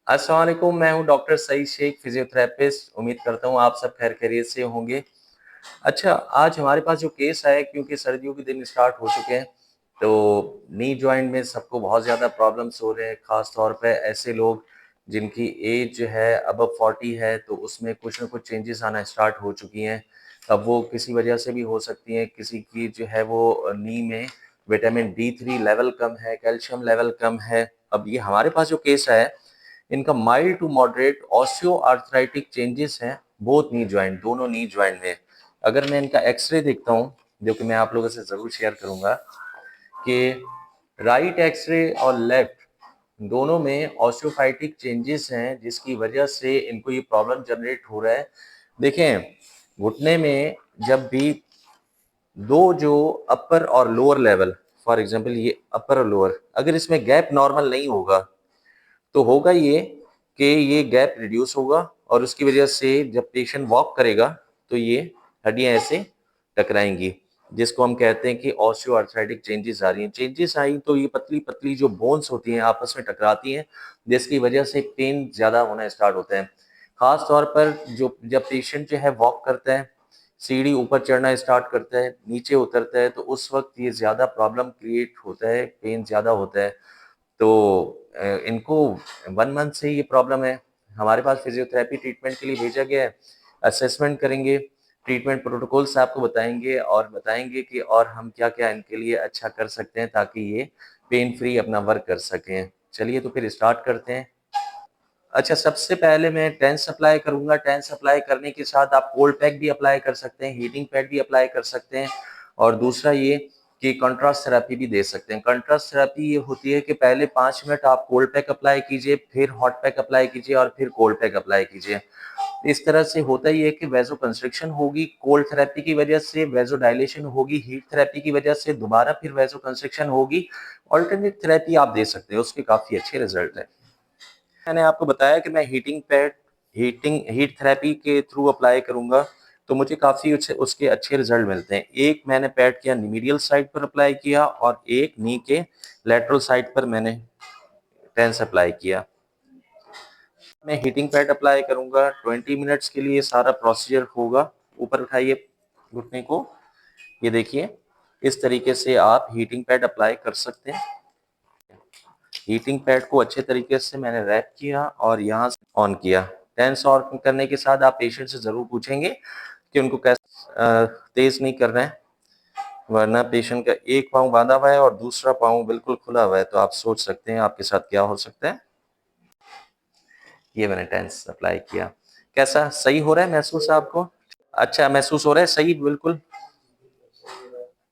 अस्सलाम वालेकुम, मैं हूं डॉक्टर सईद शेख, फिजियोथेरेपिस्ट। उम्मीद करता हूं आप सब खैर खैरियत से होंगे। अच्छा, आज हमारे पास जो केस आया, क्योंकि सर्दियों के दिन स्टार्ट हो चुके हैं, तो नी जॉइंट में सबको बहुत ज़्यादा प्रॉब्लम्स हो रहे हैं। ख़ास तौर पे ऐसे लोग जिनकी एज जो है अबव 40 है, तो उसमें कुछ ना कुछ चेंजेस आना स्टार्ट हो चुकी हैं। अब वो किसी वजह से भी हो सकती हैं, किसी की जो है वो नी में विटामिन D3 लेवल कम है, कैल्शियम लेवल कम है। अब ये हमारे पास जो केस है, इनका mild to moderate osteoarthritic changes हैं, बोथ नी जॉइंट, दोनों नी जॉइंट में। अगर मैं इनका एक्सरे देखता हूँ, जो कि मैं आप लोगों से ज़रूर शेयर करूँगा, कि राइट एक्सरे और लेफ्ट दोनों में ऑस्टियोफाइटिक चेंजेस हैं, जिसकी वजह से इनको ये प्रॉब्लम जनरेट हो रहा है। देखें, घुटने में जब भी दो जो अपर और लोअर लेवल, फॉर एग्जांपल ये अपर और लोअर, अगर इसमें गैप नॉर्मल नहीं होगा, तो होगा ये कि ये गैप रिड्यूस होगा और उसकी वजह से जब पेशेंट वॉक करेगा तो ये हड्डियां ऐसे टकराएंगी, जिसको हम कहते हैं कि ऑस्टियोआर्थराइटिक चेंजेस आ रही हैं। चेंजेस आई तो ये पतली पतली जो बोन्स होती हैं आपस में टकराती हैं, जिसकी वजह से पेन ज़्यादा होना स्टार्ट होता है। खास तौर पर जो जब पेशेंट जो है वॉक करता है, सीढ़ी ऊपर चढ़ना स्टार्ट करता है, नीचे उतरता है, तो उस वक्त ये ज़्यादा प्रॉब्लम क्रिएट होता है, पेन ज़्यादा होता है। तो इनको 1 मंथ से ये प्रॉब्लम है। हमारे पास फिजियोथेरेपी ट्रीटमेंट के लिए भेजा गया है। असेसमेंट करेंगे, ट्रीटमेंट प्रोटोकॉल्स आपको बताएँगे और बताएँगे कि और हम क्या-क्या इनके लिए अच्छा कर सकते हैं, ताकि ये पेन फ्री अपना वर्क कर सकें। चलिए तो फिर स्टार्ट करते हैं। अच्छा, सबसे पहले मैं टेंस अप्लाई करूँगा। टेंस अप्लाई करने के साथ आप कोल्ड पैक भी अप्लाई कर सकते हैं, हीटिंग पैड भी अप्लाई कर सकते हैं, और दूसरा ये कि कंट्रास्ट थेरेपी भी दे सकते हैं। कंट्रास्ट थेरेपी ये होती है कि पहले 5 मिनट आप कोल्ड पैक अप्लाई कीजिए, फिर हॉट पैक अप्लाई कीजिए और फिर कोल्ड पैक अप्लाई कीजिए। इस तरह से होता ही है कि वैसो कंस्ट्रिक्शन होगी कोल्ड थेरेपी की वजह से, वैसो डायलेशन होगी हीट थेरेपी की वजह से, दोबारा फिर वैसो कंस्ट्रिक्शन होगी। अल्टरनेट थेरेपी आप दे सकते हैं, उसके काफ़ी अच्छे रिजल्ट हैं। मैंने आपको बताया कि मैं हीट थेरेपी के थ्रू अप्लाई करूंगा, तो मुझे काफ़ी उसके अच्छे रिजल्ट मिलते हैं। एक मैंने पैड किया मीडियल साइड पर अप्लाई किया, और एक नी के लेटरल साइड पर मैंने टेंस अप्लाई किया। मैं हीटिंग पैड अप्लाई करूंगा 20 मिनट्स के लिए, सारा प्रोसीजर होगा। ऊपर उठाइए घुटने को, ये देखिए, इस तरीके से आप हीटिंग पैड अप्लाई कर सकते हैं। हीटिंग पैड को अच्छे तरीके से मैंने रैप किया और यहाँ से ऑन किया। टेंस ऑन करने के साथ आप पेशेंट से ज़रूर पूछेंगे कि उनको कैसे तेज़ नहीं कर रहे हैं, वरना पेशेंट का एक पाँव बांधा हुआ है और दूसरा पाँव बिल्कुल खुला हुआ है, तो आप सोच सकते हैं आपके साथ क्या हो सकता है। ये मैंने टेंस अप्लाई किया। कैसा सही हो रहा है महसूस आपको? अच्छा महसूस हो रहा है? सही, बिल्कुल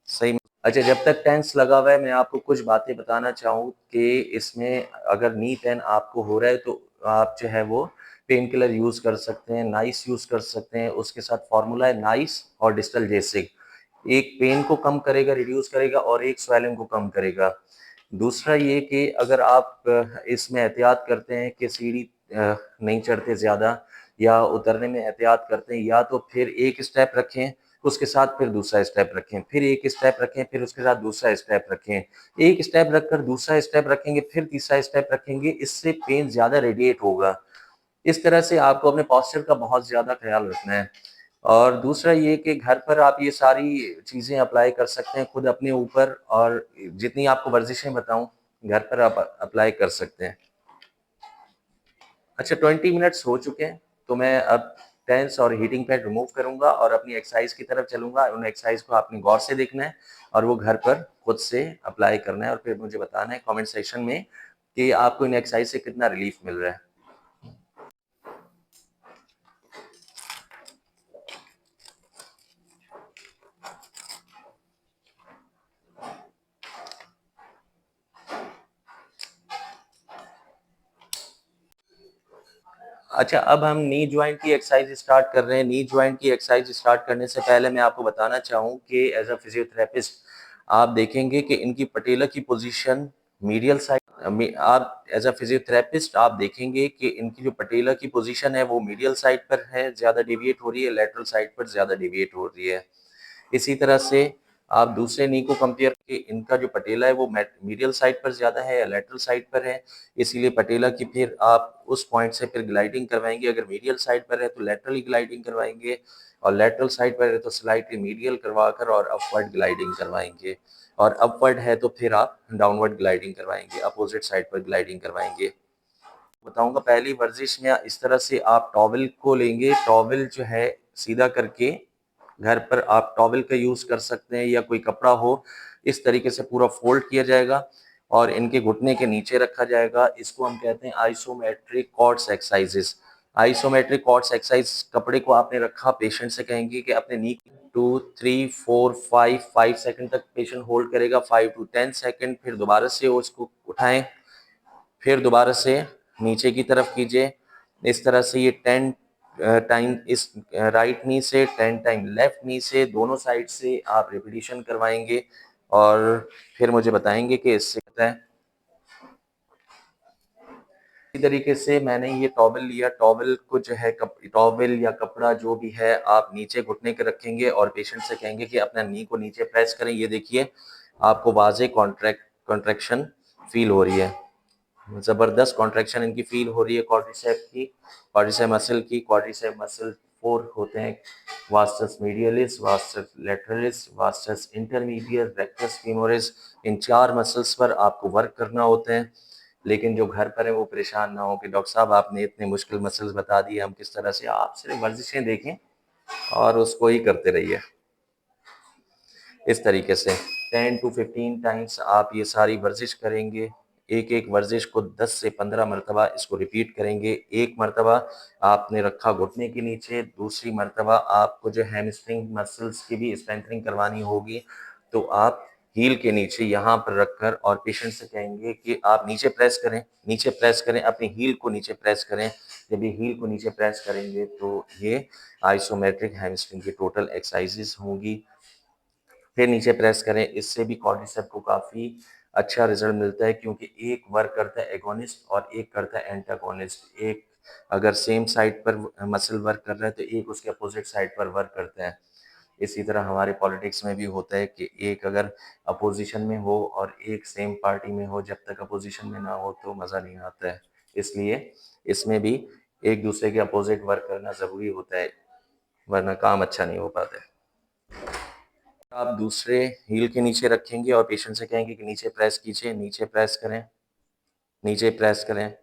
सही। अच्छा, जब तक टेंस लगा हुआ है, मैं आपको कुछ बातें बताना चाहूँ कि इसमें अगर नी पेन आपको हो रहा है, तो आप जो है वो पेन किलर यूज़ कर सकते हैं, नाइस यूज़ कर सकते हैं। उसके साथ फार्मूला है नाइस और डिस्टलजेसिक। एक पेन को कम करेगा, रिड्यूस करेगा, और एक स्वेलिंग को कम करेगा। दूसरा ये कि अगर आप इसमें एहतियात करते हैं कि सीढ़ी नहीं चढ़ते ज़्यादा, या उतरने में एहतियात करते हैं, या तो फिर एक स्टेप रखें, उसके साथ फिर दूसरा स्टेप रखें, फिर एक स्टेप रखें, फिर उसके साथ दूसरा स्टेप रखें, एक स्टेप रखकर दूसरा स्टेप रखेंगे, फिर तीसरा स्टेप रखेंगे, इससे पेन ज़्यादा रेडिएट होगा। इस तरह से आपको अपने पोस्चर का बहुत ज़्यादा ख्याल रखना है। और दूसरा ये कि घर पर आप ये सारी चीज़ें अप्लाई कर सकते हैं खुद अपने ऊपर, और जितनी आपको वर्जिशें बताऊँ, घर पर आप अप्लाई कर सकते हैं। अच्छा, 20 मिनट्स हो चुके हैं, तो मैं अब टेंस और हीटिंग पैड रिमूव करूँगा और अपनी एक्सरसाइज की तरफ चलूँगा। उन एक्सरसाइज को आपने गौर से देखना है और वो घर पर खुद से अप्लाई करना है, और फिर मुझे बताना है कमेंट सेक्शन में कि आपको इन एक्सरसाइज से कितना रिलीफ मिल रहा है। अच्छा, अब हम नी जॉइंट की एक्सरसाइज स्टार्ट कर रहे हैं। नी जॉइंट की एक्सरसाइज स्टार्ट करने से पहले मैं आपको बताना चाहूँ कि एज अ फिजियोथेरेपिस्ट आप देखेंगे कि इनकी पटेला की पोजीशन मीडियल साइड में, आप एज अ फिजियोथेरेपिस्ट आप देखेंगे कि इनकी जो पटेला की पोजीशन है वो मीडियल साइड पर है, ज़्यादा डिविएट हो रही है, लेटरल साइड पर ज़्यादा डिविएट हो रही है। इसी तरह से आप दूसरे नी को कंपेयर करके इनका जो पटेला है वो मीडियल साइड पर ज़्यादा है या लेटरल साइड पर है, इसीलिए पटेला की फिर आप उस पॉइंट से फिर ग्लाइडिंग करवाएंगे। अगर मीडियल साइड पर है तो लेटरली ग्लाइडिंग करवाएंगे, और लेटरल साइड पर है तो स्लाइटली मीडियल करवाकर और अपवर्ड ग्लाइडिंग करवाएंगे, और अपवर्ड है तो फिर आप डाउनवर्ड ग्लाइडिंग करवाएंगे, अपोजिट साइड पर ग्लाइडिंग करवाएंगे। बताऊंगा पहली वर्जिश में इस तरह से आप टॉवल को लेंगे, टॉवल जो है सीधा करके घर पर आप टॉवल का यूज कर सकते हैं या कोई कपड़ा हो, इस तरीके से पूरा फोल्ड किया जाएगा और इनके घुटने के नीचे रखा जाएगा। इसको हम कहते हैं isometric quads exercises. Isometric quads exercise, कपड़े को आपने रखा, पेशेंट से कहेंगे कि अपने नी 2 3 4 5 5 सेकंड तक पेशेंट होल्ड करेगा, 5 to 10 सेकंड, फिर दोबारा से उसको उठाएं, फिर दोबारा से नीचे की तरफ कीजिए। इस तरह से ये 10 टाइम इस राइट नी से, 10 टाइम लेफ्ट नी से, दोनों साइड से आप रिपीटिशन करवाएंगे और फिर मुझे बताएंगे कि इससे क्या है। इसी तरीके से मैंने ये टॉवल लिया, टॉवल को जो है टॉवल या कपड़ा जो भी है आप नीचे घुटने के रखेंगे और पेशेंट से कहेंगे कि अपना नी को नीचे प्रेस करें। ये देखिए आपको वाजे कॉन्ट्रैक्शन फील हो रही है, जबरदस्त कॉन्ट्रैक्शन इनकी फील हो रही है क्वाड्रिसेप की, क्वाड्रिसेप मसल की। क्वाड्रिसेप मसल 4 होते हैं, vastus medialis, vastus lateralis, vastus intermedius, rectus femoris. इन 4 मसल्स पर आपको वर्क करना होता है। लेकिन जो घर पर है वो परेशान ना हो कि डॉक्टर साहब आपने इतने मुश्किल मसल्स बता दिए, हम किस तरह से। आप सिर्फ वर्जिशें देखें और उसको ही करते रहिए इस तरीके से। 10 to 15 टाइम्स आप ये सारी वर्जिश करेंगे। एक एक वर्जिश को 10 से 15 मरतबा इसको रिपीट करेंगे। एक मरतबा आपने रखा घुटने के नीचे, दूसरी मरतबा आपको जो हैमस्ट्रिंग मसल्स की भी स्ट्रेंथनिंग करवानी होगी, तो आप हील के नीचे यहाँ पर रखकर और पेशेंट से कहेंगे कि आप नीचे प्रेस करें, नीचे प्रेस करें, अपनी हील को नीचे प्रेस करें। जब ये हील को नीचे प्रेस करेंगे तो ये आइसोमेट्रिक हैमस्ट्रिंग की टोटल एक्सरसाइजेस होंगी। फिर नीचे प्रेस करें। इससे भी क्वाड्रिसेप को काफ़ी अच्छा रिजल्ट मिलता है, क्योंकि एक वर्क करता है एगोनिस्ट और एक करता है एंटागोनिस्ट। एक अगर सेम साइड पर मसल वर्क कर रहा है तो एक उसके अपोजिट साइड पर वर्क करता है। इसी तरह हमारे पॉलिटिक्स में भी होता है कि एक अगर अपोजिशन में हो और एक सेम पार्टी में हो, जब तक अपोजिशन में ना हो तो मज़ा नहीं आता है। इसलिए इसमें भी एक दूसरे के अपोजिट वर्क करना ज़रूरी होता है, वरना काम अच्छा नहीं हो पाता है। आप दूसरे हील के नीचे रखेंगे और पेशेंट से कहेंगे कि नीचे प्रेस कीजिए, नीचे प्रेस करें, नीचे प्रेस करें।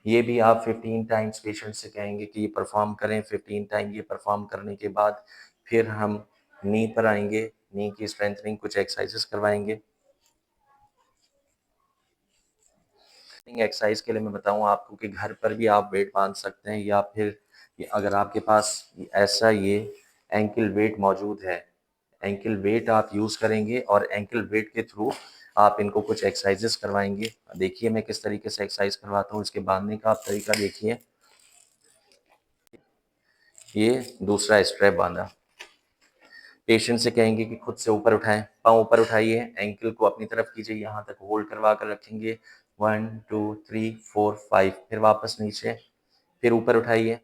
ये भी आप 15 टाइम्स पेशेंट से कहेंगे कि ये परफॉर्म करें। 15 टाइम ये परफॉर्म करने के बाद फिर हम नी पर आएंगे, नी की स्ट्रेंथनिंग कुछ एक्सरसाइजेस करवाएंगे। एक्सरसाइज के लिए मैं बताऊं आपको कि घर पर भी आप वेट बांध सकते हैं, या फिर अगर आपके पास ऐसा ये एंकल वेट मौजूद है, एंकल वेट आप यूज़ करेंगे और एंकल वेट के थ्रू आप इनको कुछ एक्सरसाइजेस करवाएंगे। देखिए मैं किस तरीके से एक्सरसाइज करवाता हूँ, इसके बांधने का आप तरीका देखिए। ये दूसरा स्ट्रैप बांधा। पेशेंट से कहेंगे कि खुद से ऊपर उठाएं, पाँव ऊपर उठाइए, एंकल को अपनी तरफ कीजिए, यहाँ तक होल्ड करवा कर रखेंगे। 1 2 3 4 5, फिर वापस नीचे, फिर ऊपर उठाइए।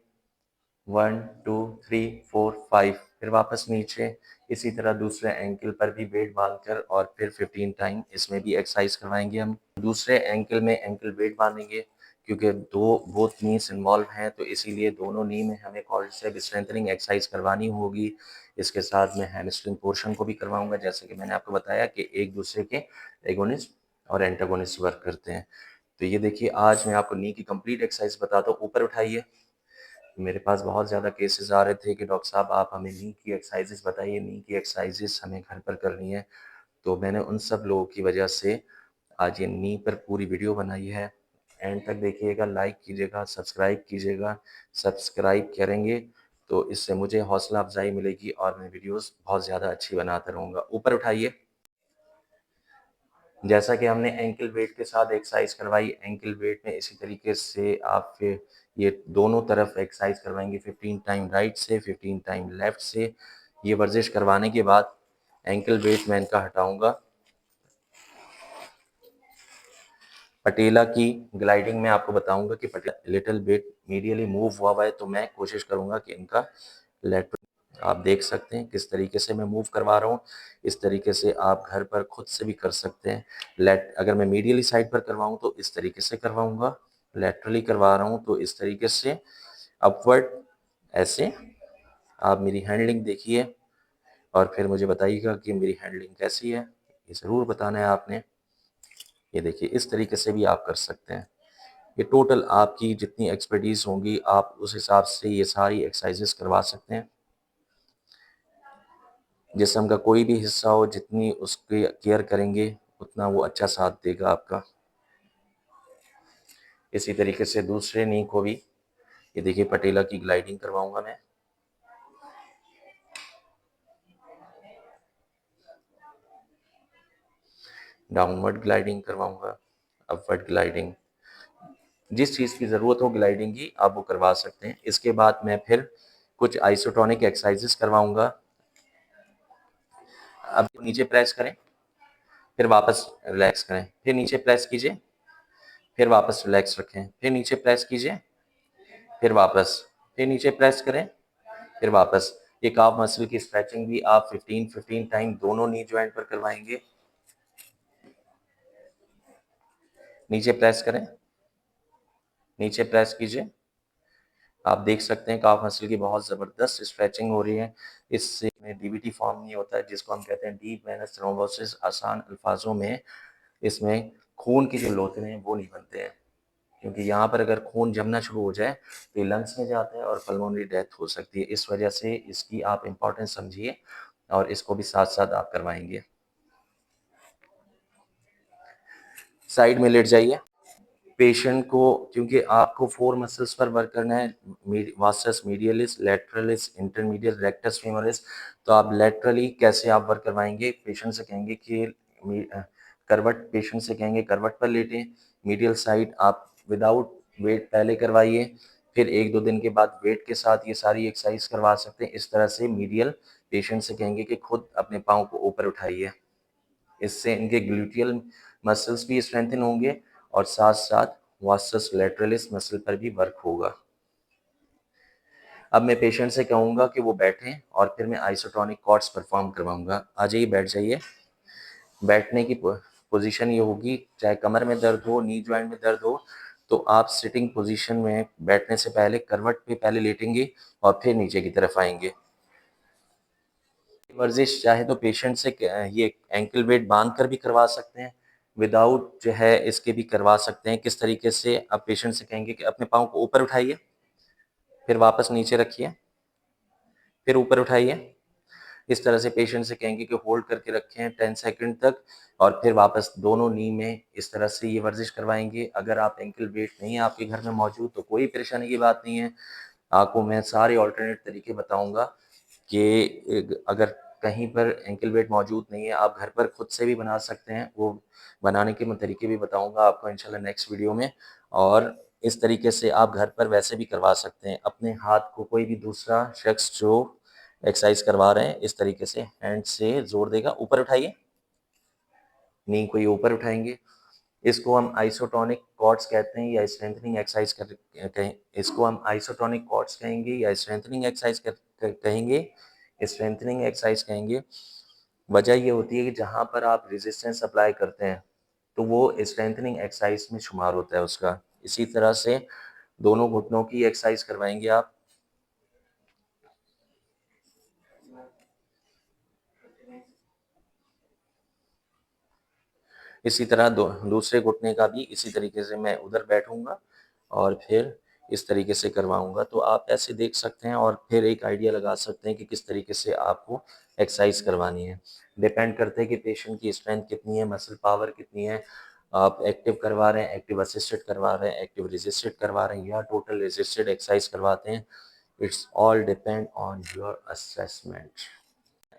1 2 3 4 5, फिर वापस नीचे। इसी तरह दूसरे एंकल पर भी वेट बांधकर और फिर 15 टाइम इसमें भी एक्सरसाइज करवाएंगे हम। दूसरे एंकल में एंकल वेट बांधेंगे, क्योंकि बोथ नीज इन्वॉल्व हैं, तो इसीलिए दोनों नी में हमें क्वाड्रिसेप स्ट्रेंथनिंग एक्सरसाइज करवानी होगी। इसके साथ मैं हैमस्ट्रिंग पोर्शन को भी करवाऊंगा, जैसे कि मैंने आपको बताया कि एक दूसरे के एगोनिस्ट और एंटागोनिस्ट वर्क करते हैं। तो ये देखिए आज मैं आपको नी की कंप्लीट एक्सरसाइज बताता हूँ। ऊपर उठाइए। मेरे पास बहुत ज़्यादा केसेस आ रहे थे कि डॉक्टर साहब आप हमें नी की एक्सरसाइजेस बताइए, नी की एक्सरसाइजेस हमें घर पर करनी है। तो मैंने उन सब लोगों की वजह से आज ये नी पर पूरी वीडियो बनाई है। एंड तक देखिएगा, लाइक कीजिएगा, सब्सक्राइब कीजिएगा। सब्सक्राइब करेंगे तो इससे मुझे हौसला अफजाई मिलेगी और मैं वीडियोस बहुत ज़्यादा अच्छी बनाता रहूँगा। ऊपर उठाइए। जैसा कि हमने एंकल वेट के साथ एक्सरसाइज करवाई, एंकल वेट में इसी तरीके से आप फिर ये दोनों तरफ एक्सरसाइज करवाएंगे। 15 टाइम राइट से, 15 टाइम लेफ्ट से। ये वर्जिश करवाने के बाद एंकल वेट मैं इनका हटाऊंगा। पटेला की ग्लाइडिंग में आपको बताऊंगा कि पटेला लिटिल बिट मीडियली मूव हुआ है, तो मैं कोशिश करूंगा कि इनका लेटरल आप देख सकते हैं किस तरीके से मैं मूव करवा रहा हूँ। इस तरीके से आप घर पर खुद से भी कर सकते हैं। अगर मैं मीडियली साइड पर करवाऊँ तो इस तरीके से करवाऊँगा, लैटरली करवा रहा हूँ तो इस तरीके से, अपवर्ड ऐसे। आप मेरी हैंडलिंग देखिए और फिर मुझे बताइएगा कि मेरी हैंडलिंग कैसी है, ये ज़रूर बताना है आपने। ये देखिए इस तरीके से भी आप कर सकते हैं। ये टोटल आपकी जितनी एक्सपर्टीज़ होंगी आप उस हिसाब से ये सारी एक्सरसाइजेस करवा सकते हैं। जिस्म का कोई भी हिस्सा हो, जितनी उसकी केयर करेंगे उतना वो अच्छा साथ देगा आपका। इसी तरीके से दूसरे नी को भी, ये देखिए पटेला की ग्लाइडिंग करवाऊंगा मैं। डाउनवर्ड ग्लाइडिंग करवाऊंगा, अपवर्ड ग्लाइडिंग। जिस चीज़ की ज़रूरत हो ग्लाइडिंग की आप वो करवा सकते हैं। इसके बाद मैं फिर कुछ आइसोटोनिक एक्सरसाइजेस करवाऊंगा। अब नीचे प्रेस करें, फिर वापस रिलैक्स करें, फिर नीचे प्रेस कीजिए, फिर वापस रिलैक्स रखें, फिर नीचे प्रेस कीजिए, फिर वापस, फिर नीचे प्रेस करें, फिर वापस। ये काफ मसल की स्ट्रेचिंग भी आप 15 टाइम दोनों नी जॉइंट पर करवाएंगे। नीचे प्रेस करें, नीचे प्रेस कीजिए। आप देख सकते हैं काफ मसल की बहुत ज़बरदस्त स्ट्रेचिंग हो रही है। इससे में डीवीटी फॉर्म नहीं होता है, जिसको हम कहते हैं डीप वेनस थ्रोम्बोसिस। आसान अल्फाजों में इसमें खून के जो लोथड़े हैं वो नहीं बनते हैं, क्योंकि यहाँ पर अगर खून जमना शुरू हो जाए तो ये लंग्स में जाता है और पल्मोनरी डेथ हो सकती है। इस वजह से इसकी आप इम्पोर्टेंस समझिए और इसको भी साथ साथ आप करवाएंगे। साइड में लेट जाइए। पेशेंट को, क्योंकि आपको 4 मसल्स पर वर्क करना है, वास्टस मीडियलिस, लैटरलिस, इंटरमीडियल, रेक्टस फीमोरिस। तो आप लैटरली कैसे आप वर्क करवाएंगे, पेशेंट से कहेंगे कि करवट, पेशेंट से कहेंगे करवट पर लेटें। मीडियल साइड आप विदाउट वेट पहले करवाइए, फिर 1-2 दिन के बाद वेट के साथ ये सारी एक्सरसाइज करवा सकते हैं। इस तरह से मीडियल पेशेंट से कहेंगे कि खुद अपने पाँव को ऊपर उठाइए। इससे इनके ग्लूटियल मसल्स भी स्ट्रेंथन होंगे और साथ साथ वास्टस लैटरलिस मसल पर भी वर्क होगा। अब मैं पेशेंट से कहूँगा कि वो बैठें और फिर मैं आइसोटोनिक कॉर्ड्स परफॉर्म करवाऊँगा। आ जाइए, बैठ जाइए। बैठने की पोजीशन ये होगी, चाहे कमर में दर्द हो, नी जॉइंट में दर्द हो, तो आप सिटिंग पोजीशन में बैठने से पहले करवट पे पहले लेटेंगे और फिर नीचे की तरफ आएंगे। वर्जिश चाहे तो पेशेंट से ये एंकल वेट बांध कर भी करवा सकते हैं, विदाउट जो है इसके भी करवा सकते हैं। किस तरीके से, आप पेशेंट से कहेंगे कि अपने पाँव को ऊपर उठाइए, फिर वापस नीचे रखिए, फिर ऊपर उठाइए। इस तरह से पेशेंट से कहेंगे कि होल्ड करके रखें 10 सेकंड तक और फिर वापस दोनों नी में इस तरह से ये वर्जिश करवाएंगे। अगर आप एंकल वेट नहीं है आपके घर में मौजूद तो कोई परेशानी की बात नहीं है। आपको मैं सारे ऑल्टरनेट तरीके बताऊंगा कि अगर कहीं पर एंकल वेट मौजूद नहीं है आप घर पर खुद से भी बना सकते हैं। वो बनाने के मैं तरीके भी बताऊंगा आपको इंशाल्लाह नेक्स्ट वीडियो में। और इस तरीके से आप घर पर वैसे भी करवा सकते हैं। अपने हाथ को कोई भी दूसरा शख्स जो एक्सरसाइज करवा रहे हैं इस तरीके से हैंड से जोड़ देगा। ऊपर उठाइए, नी को ये ऊपर उठाएंगे। इसको हम आइसोटोनिक कॉर्ड्स कहते हैं या स्ट्रेंथनिंग एक्सरसाइज कहें। इसको हम आइसोटोनिक कॉर्ड्स कहेंगे या स्ट्रेंथनिंग एक्सरसाइज कहेंगे, स्ट्रेंथनिंग एक्सरसाइज कहेंगे। वजह ये होती है कि जहाँ पर आप रेजिस्टेंस अप्लाई करते हैं तो वो स्ट्रेंथनिंग एक्सरसाइज में शुमार होता है उसका। इसी तरह से दोनों घुटनों की एक्सरसाइज करवाएंगे आप। इसी तरह दूसरे घुटने का भी इसी तरीके से मैं उधर बैठूंगा और फिर इस तरीके से करवाऊंगा। तो आप ऐसे देख सकते हैं और फिर एक आइडिया लगा सकते हैं कि किस तरीके से आपको एक्सरसाइज करवानी है। डिपेंड करते हैं कि पेशेंट की स्ट्रेंथ कितनी है, मसल पावर कितनी है। आप एक्टिव करवा रहे हैं, एक्टिव असिस्टेड करवा रहे हैं, एक्टिव रेजिस्टेड करवा रहे हैं या टोटल रेजिस्टेड एक्सरसाइज करवाते हैं। It's all depend on your assessment.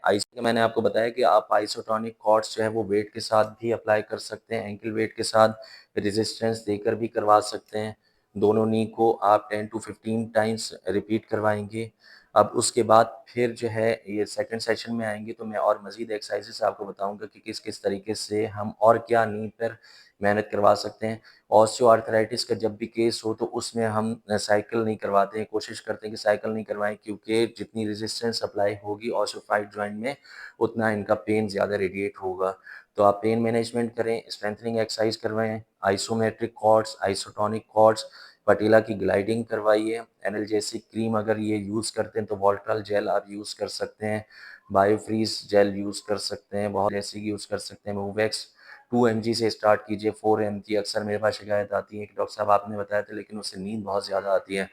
Ice मैंने आपको बताया कि आप आइसोटोनिक कॉर्ड्स जो है वो वेट के साथ भी अप्लाई कर सकते हैं, एंकल वेट के साथ रेजिस्टेंस देकर भी करवा सकते हैं। दोनों नी को आप 10 to 15 टाइम्स रिपीट करवाएंगे अब उसके बाद फिर जो है ये सेकंड सेशन में आएँगे तो मैं और मज़ीद एक्सरसाइज़ेज़ आपको बताऊँगा कि किस-किस तरीके से हम और क्या नी पर मेहनत करवा सकते हैं। ऑस्टियोआर्थराइटिस का जब भी केस हो तो उसमें हम साइकिल नहीं करवाते हैं, कोशिश करते हैं कि साइकिल नहीं करवाएँ, क्योंकि जितनी रेजिस्टेंस अप्लाई होगी ऑस्टियोफाइड जॉइंट में, उतना इनका पेन ज़्यादा रेडिएट होगा। तो आप पेन मैनेजमेंट करें, स्ट्रेंथनिंग एक्सरसाइज करवाएँ, आइसोमेट्रिक कॉर्ड्स, आइसोटोनिक कॉर्ड्स, पटेला की ग्लाइडिंग करवाइए, एनाल्जेसिक क्रीम अगर ये यूज़ करते हैं तो वॉल्ट्रल जेल आप यूज़ कर सकते हैं, बायोफ्रीज़ जेल यूज़ कर सकते हैं, बहुत ऐसे यूज़ कर सकते हैं, मूवैक्स 2 एमजी से स्टार्ट कीजिए, 4 एमजी। अक्सर मेरे पास शिकायत आती है कि डॉक्टर साहब आपने बताया था लेकिन उससे नींद बहुत ज़्यादा आती है।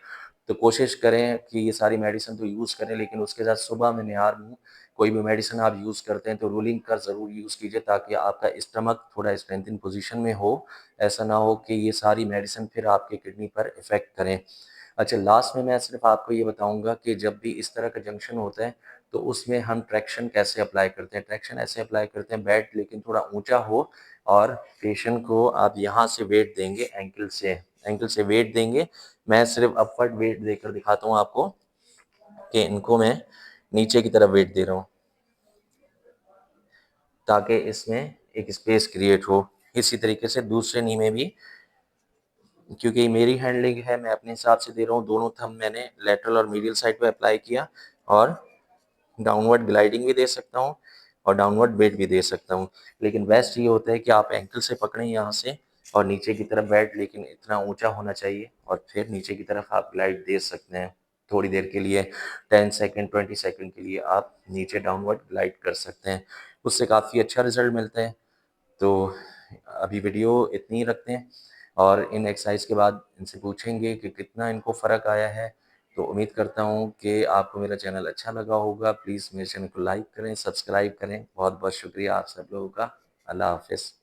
तो कोशिश करें कि ये सारी मेडिसिन तो यूज़ करें, लेकिन उसके साथ सुबह में निहार मुँह कोई भी मेडिसिन आप यूज़ करते हैं तो रूलिंग का ज़रूर यूज़ कीजिए, ताकि आपका स्टमक थोड़ा स्ट्रेंथिंग पोज़ीशन में हो। ऐसा ना हो कि ये सारी मेडिसिन फिर आपके किडनी पर इफ़ेक्ट करें। अच्छा, लास्ट में मैं सिर्फ़ आपको ये बताऊँगा कि जब भी इस तरह का जंक्शन होता है, तो उसमें हम ट्रैक्शन कैसे अप्लाई करते हैं। ट्रैक्शन ऐसे अप्लाई करते हैं, बेड लेकिन थोड़ा ऊँचा हो और पेशेंट को आप यहाँ से वेट देंगे, एंकल से वेट देंगे। मैं सिर्फ़ अपवर्ड वेट देकर दिखाता हूँ आपको कि इनको मैं नीचे की तरफ वेट दे रहा हूँ, ताकि इसमें एक स्पेस क्रिएट हो। इसी तरीके से दूसरे नी में भी, क्योंकि मेरी हैंडलिंग है, मैं अपने हिसाब से दे रहा हूँ। दोनों थंब मैंने लेटरल और मीडियल साइड पे अप्लाई किया, और डाउनवर्ड ग्लाइडिंग भी दे सकता हूँ और डाउनवर्ड वेट भी दे सकता हूँ। लेकिन बेस्ट ये होता है कि आप एंकल से पकड़ें यहाँ से और नीचे की तरफ बेड, लेकिन इतना ऊँचा होना चाहिए, और फिर नीचे की तरफ आप ग्लाइड दे सकते हैं। थोड़ी देर के लिए 10 सेकंड, 20 सेकंड के लिए आप नीचे डाउनवर्ड ग्लाइड कर सकते हैं। उससे काफ़ी अच्छा रिज़ल्ट मिलता है। तो अभी वीडियो इतनी ही रखते हैं, और इन एक्सरसाइज के बाद इनसे पूछेंगे कि कितना इनको फ़र्क आया है। तो उम्मीद करता हूँ कि आपको मेरा चैनल अच्छा लगा होगा। प्लीज़ मेरे चैनल को लाइक करें, सब्सक्राइब करें। बहुत बहुत शुक्रिया आप सब लोगों का। अल्लाह हाफ़िज़।